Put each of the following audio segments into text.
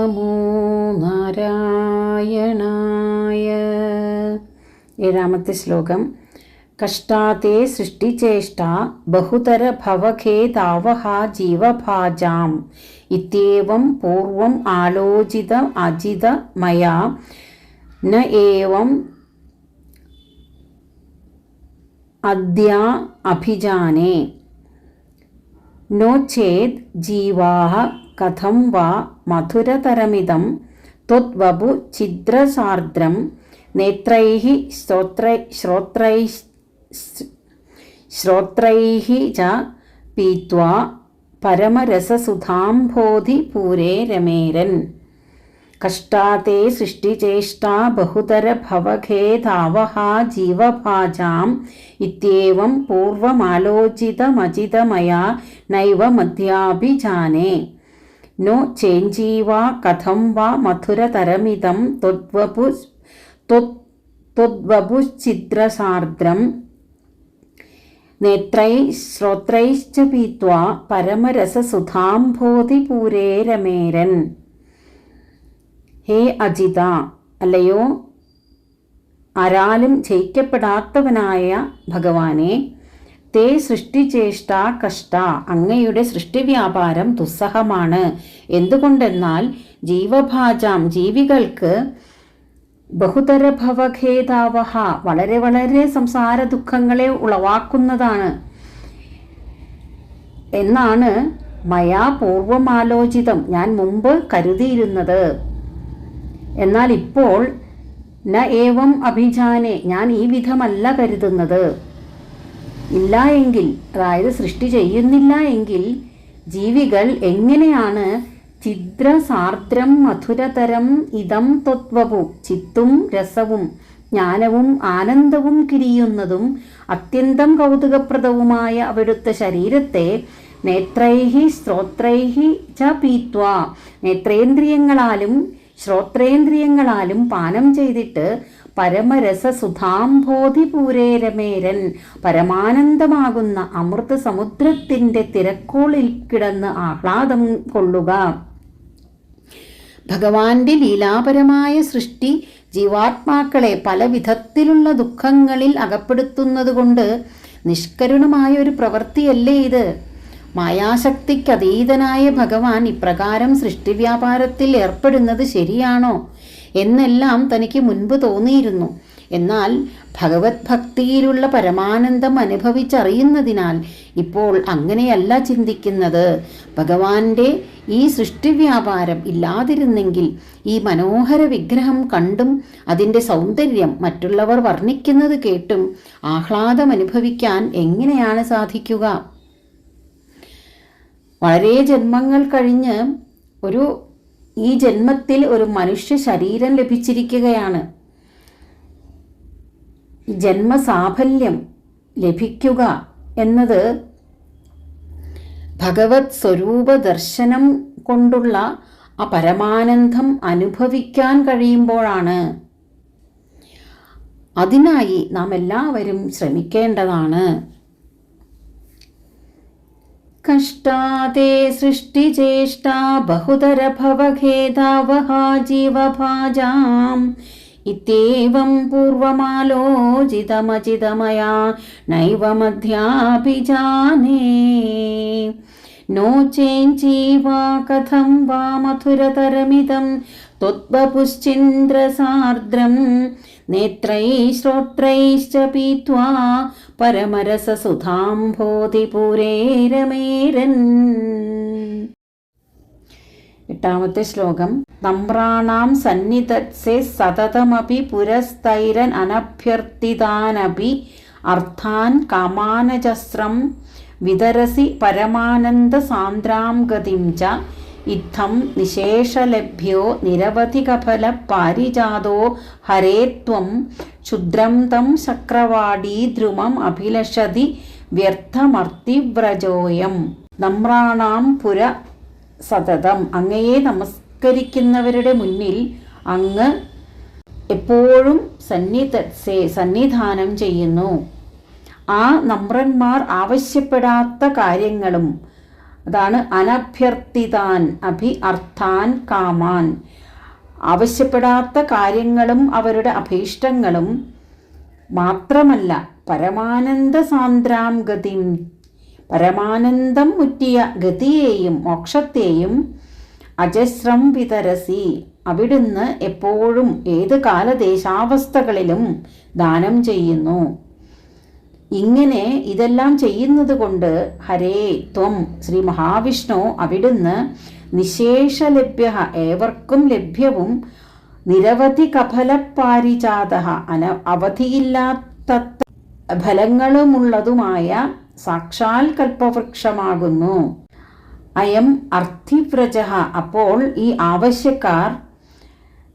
നമോ നാരായണായ. ഏഴാമത്തെ ശ്ലോകം. കഷ്ടാതേ സൃഷ്ടിചേഷ്ട ബഹുതര ഭവഖേദാവഹ ജീവഭാജാം ഇത്യേവം പൂർവം ആലോചിതം അജിത മയാ ന ഏവം അദ്യ അഭിജാനേ നോ ചേത് ജീവാഃ കഥം വാ മധുരതരമിദം ത്വദ്വപു ഛിദ്രസാർദ്രം നേത്രൈഃ ശ്രോത്രൈഃ ച പീത്വാ പരമരസസുധാംഭോധിപൂരേ രമേരൻ. കഷ്ടാതേ സൃഷ്ടിചേഷ്ടാ ബഹുതര ഭവഖേദാവഹ ജീവഭാജാം ഇത്യേവം പൂർവമാലോചിതമജിതമയാ നൈവ മധ്യാഭിജാനേ നോ ചേഞ്ജീവാ കഥം വാ മധുരതരമിദം ത്വദ്വപുശ്ചിദ്രസാർദ്രം നേത്രൈഃ ശ്രോത്രൈശ്ച പീത്വാ പരമരസസുധാംഭോധിപൂരേ രമേരൻ. ഹേ അജിത, അല്ലയോ ആരാലും ജയിക്കപ്പെടാത്തവനായ ഭഗവാനെ, തേ സൃഷ്ടിചേഷ്ട കഷ്ട, അങ്ങയുടെ സൃഷ്ടിവ്യാപാരം ദുസ്സഹമാണ്. എന്തുകൊണ്ടെന്നാൽ ജീവഭാജാം, ജീവികൾക്ക് ബഹുതര ഭവഖേദാവഹ, വളരെ വളരെ സംസാര ദുഃഖങ്ങളെ ഉളവാക്കുന്നതാണ് എന്നാണ് മയാ പൂർവമാലോചിതം, ഞാൻ മുമ്പ് കരുതിയിരുന്നത്. എന്നാൽ ഇപ്പോൾ ന ഏവം അഭിജാനെ, ഞാൻ ഈ വിധമല്ല കരുതുന്നത്. ഇല്ല എങ്കിൽ, അതായത് സൃഷ്ടി ചെയ്യുന്നില്ല എങ്കിൽ ജീവികൾ എങ്ങനെയാണ് ഛിദ്രസാർദ്രം മധുരതരം ഇതം ത്വദ്വപു, ചിത്തും രസവും ജ്ഞാനവും ആനന്ദവും കിരിയുന്നതും അത്യന്തം കൗതുകപ്രദവുമായ അവിടുത്തെ ശരീരത്തെ നേത്രൈഃ ശ്രോത്രൈഃ ച പീത്വാ, നേത്രേന്ദ്രിയങ്ങളാലും ശ്രോത്രേന്ദ്രിയങ്ങളാലും പാനം ചെയ്തിട്ട് പരമരസസുധാംഭോധിപൂരേ രമേരൻ, പരമാനന്ദമാകുന്ന അമൃത സമുദ്രത്തിൻ്റെ തിരക്കോളിൽ കിടന്ന് ആഹ്ലാദം കൊള്ളുക. ഭഗവാന്റെ ലീലാപരമായ സൃഷ്ടി ജീവാത്മാക്കളെ പല വിധത്തിലുള്ള ദുഃഖങ്ങളിൽ അകപ്പെടുത്തുന്നതുകൊണ്ട് നിഷ്കരുണമായ ഒരു പ്രവൃത്തിയല്ലേ ഇത്? മായാശക്തിക്കതീതനായ ഭഗവാൻ ഇപ്രകാരം സൃഷ്ടിവ്യാപാരത്തിൽ ഏർപ്പെടുന്നത് ശരിയാണോ എന്നെല്ലാം തനിക്ക് മുൻപ് തോന്നിയിരുന്നു. എന്നാൽ ഭഗവത് ഭക്തിയിലുള്ള പരമാനന്ദം അനുഭവിച്ചറിയുന്നതിനാൽ ഇപ്പോൾ അങ്ങനെയല്ല ചിന്തിക്കുന്നത്. ഭഗവാന്റെ ഈ സൃഷ്ടിവ്യാപാരം ഇല്ലാതിരുന്നെങ്കിൽ ഈ മനോഹര വിഗ്രഹം കണ്ടും അതിൻ്റെ സൗന്ദര്യം മറ്റുള്ളവർ വർണ്ണിക്കുന്നത് കേട്ടും ആഹ്ലാദം അനുഭവിക്കാൻ എങ്ങനെയാണ് സാധിക്കുക? വളരെ ജന്മങ്ങൾ കഴിഞ്ഞ് ഈ ജന്മത്തിൽ ഒരു മനുഷ്യ ശരീരം ലഭിച്ചിരിക്കുകയാണ്. ജന്മസാഫല്യം ലഭിക്കുക എന്നത് ഭഗവത് സ്വരൂപ ദർശനം കൊണ്ടുള്ള ആ പരമാനന്ദം അനുഭവിക്കാൻ കഴിയുമ്പോഴാണ്. അതിനായി നാം എല്ലാവരും ശ്രമിക്കേണ്ടതാണ്. കഷ്ടാതേ സൃഷ്ടിചേഷ്ടാ ബഹുതര ഭവഖേദാവഹ ജീവഭാജാം ഇത്യേവം പൂർവമാലോചിതമജിതമയാ നൈവ മധ്യാഭിജാനേ നോ ചേഞ്ജീവാ കഥം വാ മധുരതരമിദം ത്വദ്വപുശ്ചിന്ദ്രസാർദ്രം നേത്രൈഃ ശ്രോത്രൈശ്ച പീത്വാ പരമരസസുധാംഭോധിപൂരേ രമേരൻ. എട്ടാമത്തെ ശ്ലോകം. നമ്രാണാം സന്നിധത്സേ സതതമപി പുരസ്തൈരൻ അനഭ്യർത്ഥിതാനപി അർത്ഥാൻ കാമാനജസ്രം വിതരസി പരമാനന്ദ സാന്ദ്രാം ഗതിം ച ഇത്തം നിശേഷലഭ്യോ നിരവധികഫല പാരിജാതോ ഹരേ ത്വം ക്ഷുദ്രം തം ചക്രവാടീ ധ്രുമം അഭിലഷതി വ്യർത്ഥമർത്തിവ്രജോയം. നമ്രാണാം പുര സതതം, അങ്ങയെ നമസ്കരിക്കുന്നവരുടെ മുന്നിൽ അങ്ങ് എപ്പോഴും സന്നിധാനം ചെയ്യുന്നു. ആ നമ്രന്മാർ ആവശ്യപ്പെടാത്ത കാര്യങ്ങളും അതാണ് അനഭ്യർത്ഥിതാൻ അർത്ഥാൻ കാമാൻ. ആവശ്യപ്പെടാത്ത കാര്യങ്ങളും അവരുടെ അഭീഷ്ടങ്ങളും മാത്രമല്ല, പരമാനന്ദ സാന്ദ്രാം ഗതിം, പരമാനന്ദം മുറ്റിയ ഗതിയെയും മോക്ഷത്തെയും അജസ്രം വിതരസി, അവിടുന്ന് എപ്പോഴും ഏത് കാലദേശാവസ്ഥകളിലും ദാനം ചെയ്യുന്നു. ഇങ്ങനെ ഇതെല്ലാം ചെയ്യുന്നത് കൊണ്ട് ഹരേ ത്വം ശ്രീ മഹാവിഷ്ണു, അവിടുന്ന് നിശേഷലഭ്യ, ഏവർക്കും ലഭ്യവും നിരവധി കഫലപാരിജാത, അവധിയില്ലാത്ത ഫലങ്ങളുമുള്ളതുമായ സാക്ഷാൽ കൽപ്പവൃക്ഷമാകുന്നു. അയം അർത്ഥിവ്രജ, അപ്പോൾ ഈ ആവശ്യക്കാർ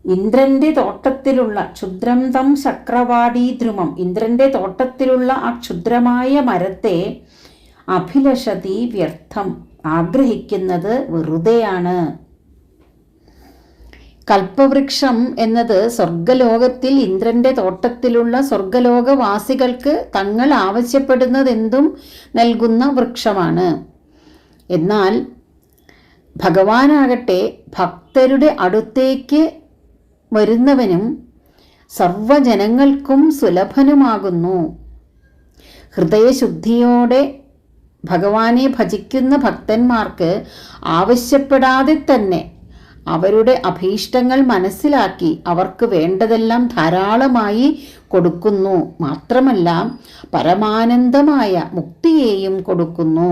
ഇന്ദ്രന്റെ തോട്ടത്തിലുള്ള ക്ഷുദ്രം തം ചക്രവാടീദ്രുമം, ഇന്ദ്രന്റെ തോട്ടത്തിലുള്ള ആ ക്ഷുദ്രമായ മരത്തെ അഭിലഷതി വ്യർത്ഥം, ആഗ്രഹിക്കുന്നത് വെറുതെയാണ്. കൽപ്പവൃക്ഷം എന്നത് സ്വർഗലോകത്തിൽ ഇന്ദ്രന്റെ തോട്ടത്തിലുള്ള സ്വർഗലോകവാസികൾക്ക് തങ്ങൾ ആവശ്യപ്പെടുന്നതെന്തും നൽകുന്ന വൃക്ഷമാണ്. എന്നാൽ ഭഗവാനാകട്ടെ ഭക്തരുടെ അടുത്തേക്ക് വരുന്നവനും സർവജനങ്ങൾക്കും സുലഭനുമാകുന്നു. ഹൃദയശുദ്ധിയോടെ ഭഗവാനെ ഭജിക്കുന്ന ഭക്തന്മാർക്ക് ആവശ്യപ്പെടാതെ തന്നെ അവരുടെ അഭീഷ്ടങ്ങൾ മനസ്സിലാക്കി അവർക്ക് വേണ്ടതെല്ലാം ധാരാളമായി കൊടുക്കുന്നു. മാത്രമല്ല പരമാനന്ദമായ മുക്തിയെയും കൊടുക്കുന്നു.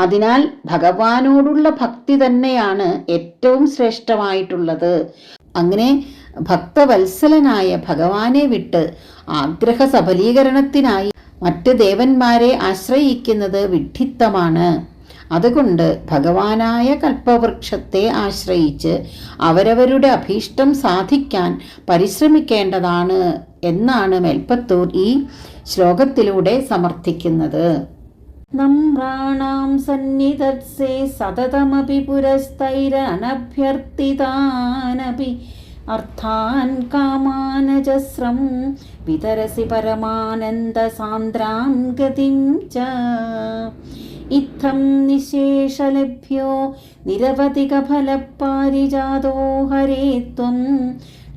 അതിനാൽ ഭഗവാനോടുള്ള ഭക്തി തന്നെയാണ് ഏറ്റവും ശ്രേഷ്ഠമായിട്ടുള്ളത്. അങ്ങനെ ഭക്തവത്സലനായ ഭഗവാനെ വിട്ട് ആഗ്രഹ സഫലീകരണത്തിനായി മറ്റ് ദേവന്മാരെ ആശ്രയിക്കുന്നത് വിഡ്ഢിത്തമാണ്. അതുകൊണ്ട് ഭഗവാനായ കൽപ്പവൃക്ഷത്തെ ആശ്രയിച്ച് അവരവരുടെ അഭീഷ്ടം സാധിക്കാൻ പരിശ്രമിക്കേണ്ടതാണ് എന്നാണ് മേൽപ്പത്തൂർ ഈ ശ്ലോകത്തിലൂടെ സമർത്ഥിക്കുന്നത്. നമ്രാണാം സന്നിധത്സേ സതതമപി പുരസ്തൈരനഭ്യർത്ഥിതാനപി അർത്ഥാൻ കാമാനജസ്രം വിതരസി പരമാനന്ദ സാന്ദ്രാം ഗതിം ച. ഇത്തം നിശേഷലഭ്യോ നിരവധിക ഫലപാരിജാതോ ഹരേ ത്വം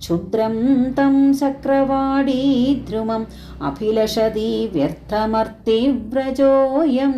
ക്ഷുദ്രം തം ചക്രവാടീദ്രുമം അഭിലഷതി വ്യർത്ഥമർത്തിവ്രജോയം.